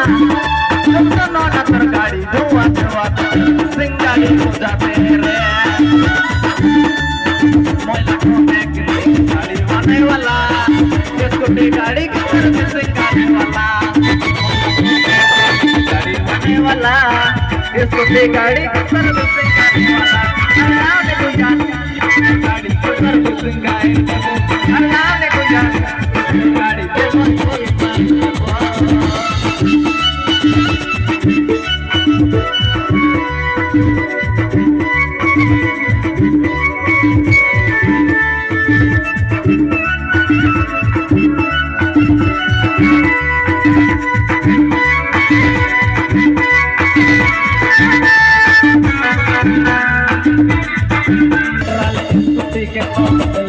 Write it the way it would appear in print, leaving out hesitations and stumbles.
जब तो नौना तर गाड़ी धुआ धुआ सिंगाड़ी हो जाते रे मोइला को बैकरी गाड़ी बने वाला स्कूटी गाड़ी की तरफ सिंगाड़ी वाला गाड़ी बने वाला स्कूटी गाड़ी की तरफ सिंगाड़ी वाला अल्लाह ने को जान गाड़ी की तरफ सिंगाड़ी अल्लाह ने को जान गाड़ी के के